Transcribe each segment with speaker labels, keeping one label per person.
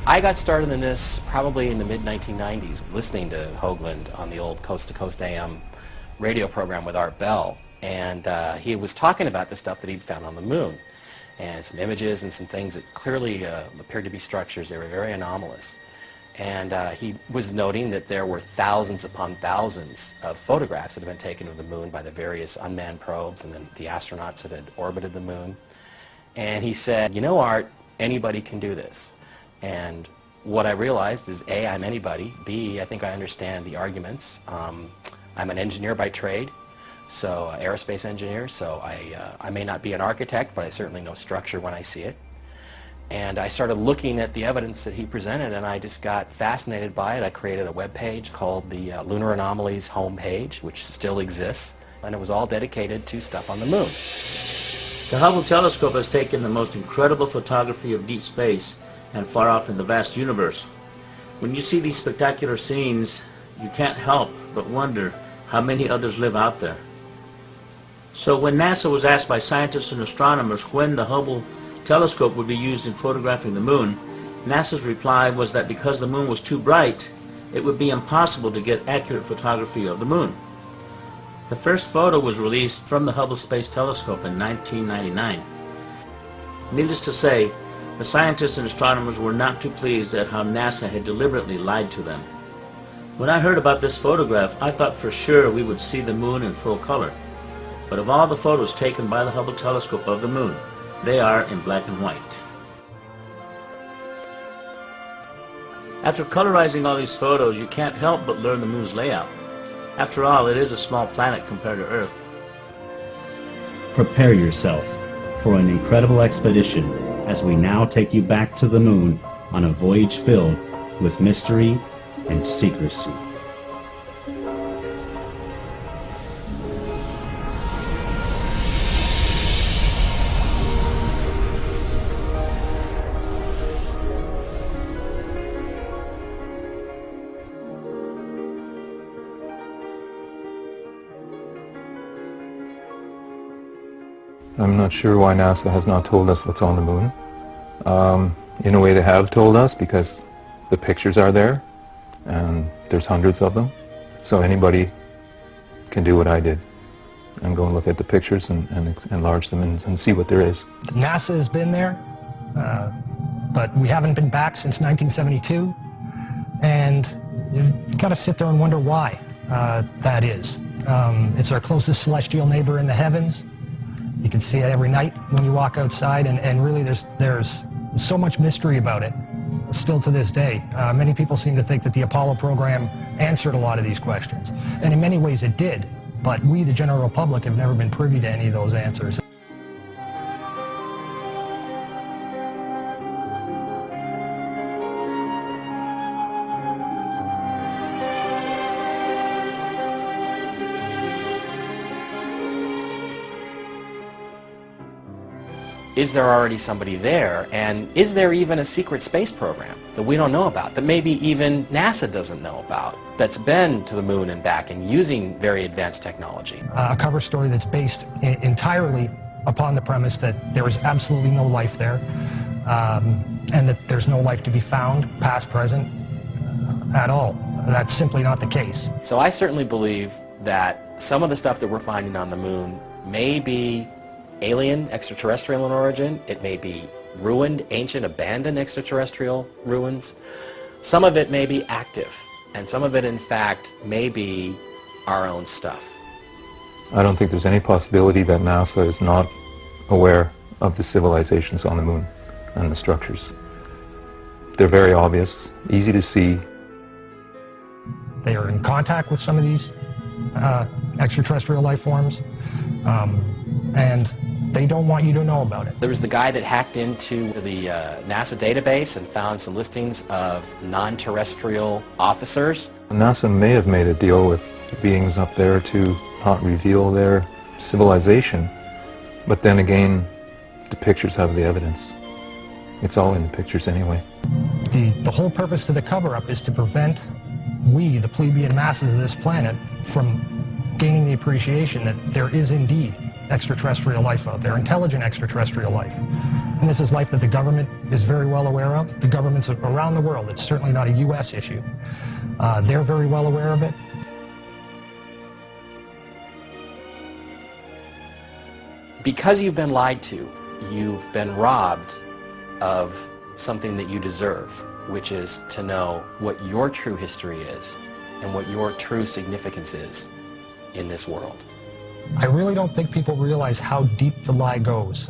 Speaker 1: I got started in this probably in the mid-1990s, listening to Hoagland on the old Coast to Coast AM radio program with Art Bell. And he was talking about the stuff that he'd found on the moon, and some images and some things that clearly appeared to be structures. They were very anomalous. And he was noting that there were thousands upon thousands of photographs that had been taken of the moon by the various unmanned probes and then the astronauts that had orbited the moon. And he said, you know, Art, anybody can do this. And what I realized is, A, I'm anybody. B, I think I understand the arguments. I'm an engineer by trade, so aerospace engineer, so I may not be an architect, but I certainly know structure when I see it. And I started looking at the evidence that he presented, and I just got fascinated by it. I created a web page called the Lunar Anomalies homepage, which still exists, and it was all dedicated to stuff on the moon.
Speaker 2: The Hubble telescope has taken the most incredible photography of deep space and far off in the vast universe. When you see these spectacular scenes, you can't help but wonder how many others live out there. So when NASA was asked by scientists and astronomers when the Hubble telescope would be used in photographing the moon, NASA's reply was that because the moon was too bright, it would be impossible to get accurate photography of the moon. The first photo was released from the Hubble Space Telescope in 1999. Needless to say, the scientists and astronomers were not too pleased at how NASA had deliberately lied to them. When I heard about this photograph, I thought for sure we would see the moon in full color. But of all the photos taken by the Hubble telescope of the moon, they are in black and white. After colorizing all these photos, you can't help but learn the moon's layout. After all, it is a small planet compared to Earth.
Speaker 3: Prepare yourself for an incredible expedition as we now take you back to the moon on a voyage filled with mystery and secrecy.
Speaker 4: I'm not sure why NASA has not told us what's on the moon. In a way they have told us, because the pictures are there and there's hundreds of them. So anybody can do what I did and go and look at the pictures and enlarge them and see what there is.
Speaker 5: NASA has been there, but we haven't been back since 1972, and you got to sit there and wonder why that is. It's our closest celestial neighbor in the heavens. You can see it every night when you walk outside, and really there's so much mystery about it still to this day. Many people seem to think that the Apollo program answered a lot of these questions, and in many ways it did, but we, the general public, have never been privy to any of those answers.
Speaker 1: Is there already somebody there, and is there even a secret space program that we don't know about, that maybe even NASA doesn't know about, that's been to the moon and back and using very advanced technology?
Speaker 5: A cover story that's based entirely upon the premise that there is absolutely no life there, and that there's no life to be found, past, present, at all. That's simply not the case.
Speaker 1: So I certainly believe that some of the stuff that we're finding on the moon may be alien, extraterrestrial in origin. It may be ruined, ancient, abandoned extraterrestrial ruins. Some of it may be active, and some of it, in fact, may be our own stuff.
Speaker 4: I don't think there's any possibility that NASA is not aware of the civilizations on the moon and the structures. They're very obvious, easy to see.
Speaker 5: They are in contact with some of these extraterrestrial life forms, and they don't want you to know about it.
Speaker 1: There was the guy that hacked into the NASA database and found some listings of non-terrestrial officers.
Speaker 4: NASA may have made a deal with beings up there to not reveal their civilization, but then again, the pictures have the evidence. It's all in the pictures anyway.
Speaker 5: The whole purpose to the cover-up is to prevent we, the plebeian masses of this planet, from gaining the appreciation that there is indeed extraterrestrial life out there, intelligent extraterrestrial life. And this is life that the government is very well aware of. The governments around the world, it's certainly not a U.S. issue. They're very well aware of it.
Speaker 1: Because you've been lied to, you've been robbed of something that you deserve, which is to know what your true history is and what your true significance is in this world.
Speaker 5: I really don't think people realize how deep the lie goes,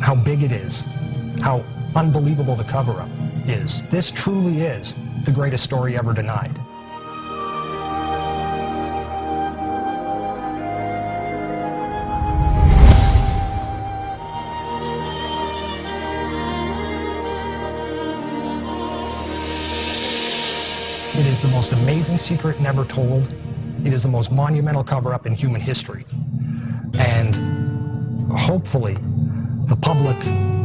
Speaker 5: how big it is, how unbelievable the cover-up is. This truly is the greatest story ever denied. It is the most amazing secret never told. It is the most monumental cover-up in human history. And hopefully, the public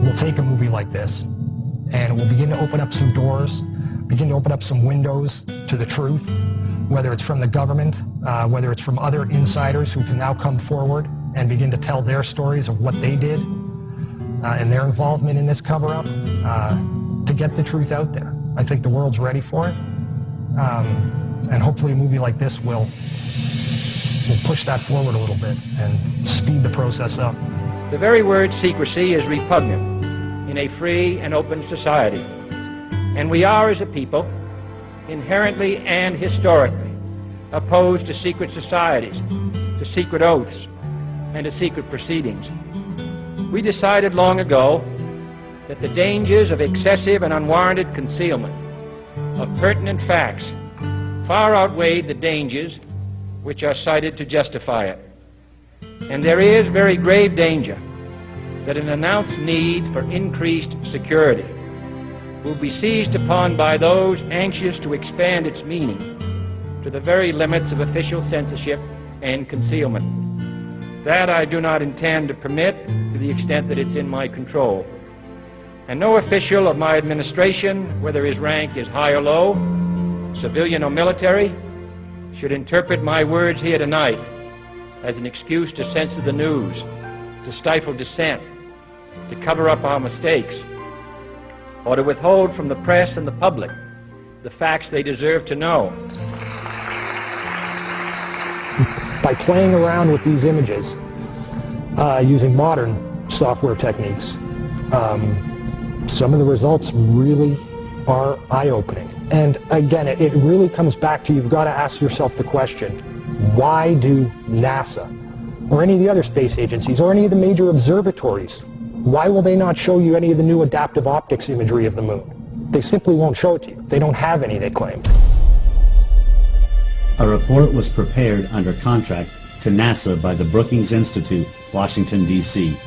Speaker 5: will take a movie like this and it will begin to open up some doors, begin to open up some windows to the truth, whether it's from the government, whether it's from other insiders who can now come forward and begin to tell their stories of what they did and their involvement in this cover-up to get the truth out there. I think the world's ready for it. And hopefully a movie like this will push that forward a little bit and speed the process up.
Speaker 6: The very word secrecy is repugnant in a free and open society. And we are, as a people, inherently and historically opposed to secret societies, to secret oaths, and to secret proceedings. We decided long ago that the dangers of excessive and unwarranted concealment of pertinent facts far outweighed the dangers which are cited to justify it. And there is very grave danger that an announced need for increased security will be seized upon by those anxious to expand its meaning to the very limits of official censorship and concealment. That I do not intend to permit to the extent that it's in my control. And no official of my administration, whether his rank is high or low, civilian or military, should interpret my words here tonight as an excuse to censor the news, to stifle dissent, to cover up our mistakes, or to withhold from the press and the public the facts they deserve to know.
Speaker 5: By playing around with these images, using modern software techniques, some of the results really are eye-opening. And again, it really comes back to, you've got to ask yourself the question, why do NASA or any of the other space agencies or any of the major observatories, why will they not show you any of the new adaptive optics imagery of the moon? They simply won't show it to you. They don't have any, they claim.
Speaker 3: A report was prepared under contract to NASA by the Brookings Institute, Washington, D.C.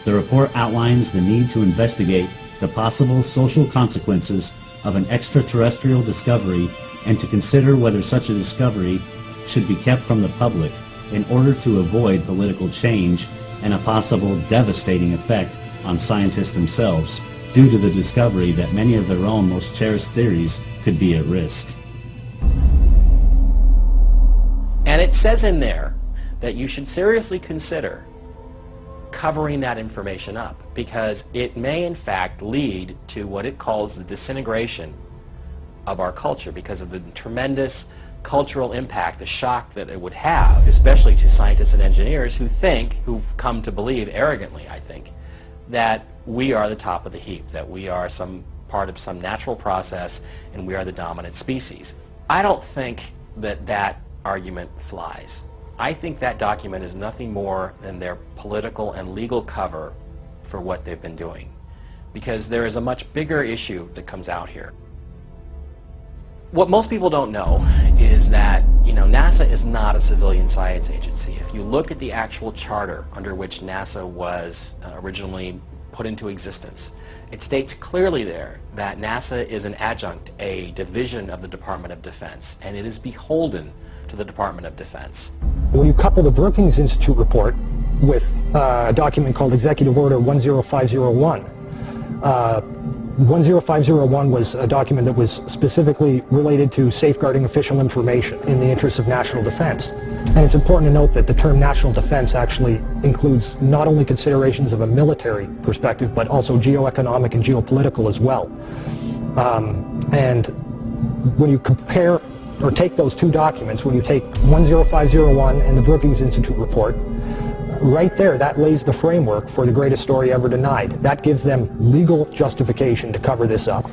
Speaker 3: The report outlines the need to investigate the possible social consequences of an extraterrestrial discovery and to consider whether such a discovery should be kept from the public in order to avoid political change and a possible devastating effect on scientists themselves due to the discovery that many of their own most cherished theories could be at risk.
Speaker 1: And it says in there that you should seriously consider covering that information up, because it may in fact lead to what it calls the disintegration of our culture because of the tremendous cultural impact, the shock that it would have, especially to scientists and engineers who've come to believe arrogantly, I think, that we are the top of the heap, that we are some part of some natural process and we are the dominant species. I don't think that that argument flies. I think that document is nothing more than their political and legal cover for what they've been doing, because there is a much bigger issue that comes out here. What most people don't know is that, NASA is not a civilian science agency. If you look at the actual charter under which NASA was originally put into existence, it states clearly there that NASA is an adjunct, a division of the Department of Defense, and it is beholden to the Department of Defense.
Speaker 5: When you couple the Brookings Institute report with a document called Executive Order 10501, 10501 was a document that was specifically related to safeguarding official information in the interests of national defense. And it's important to note that the term national defense actually includes not only considerations of a military perspective, but also geoeconomic and geopolitical as well. And when you compare or take those two documents, when you take 10501 and the Brookings Institute report, right there, that lays the framework for the greatest story ever denied. That gives them legal justification to cover this up.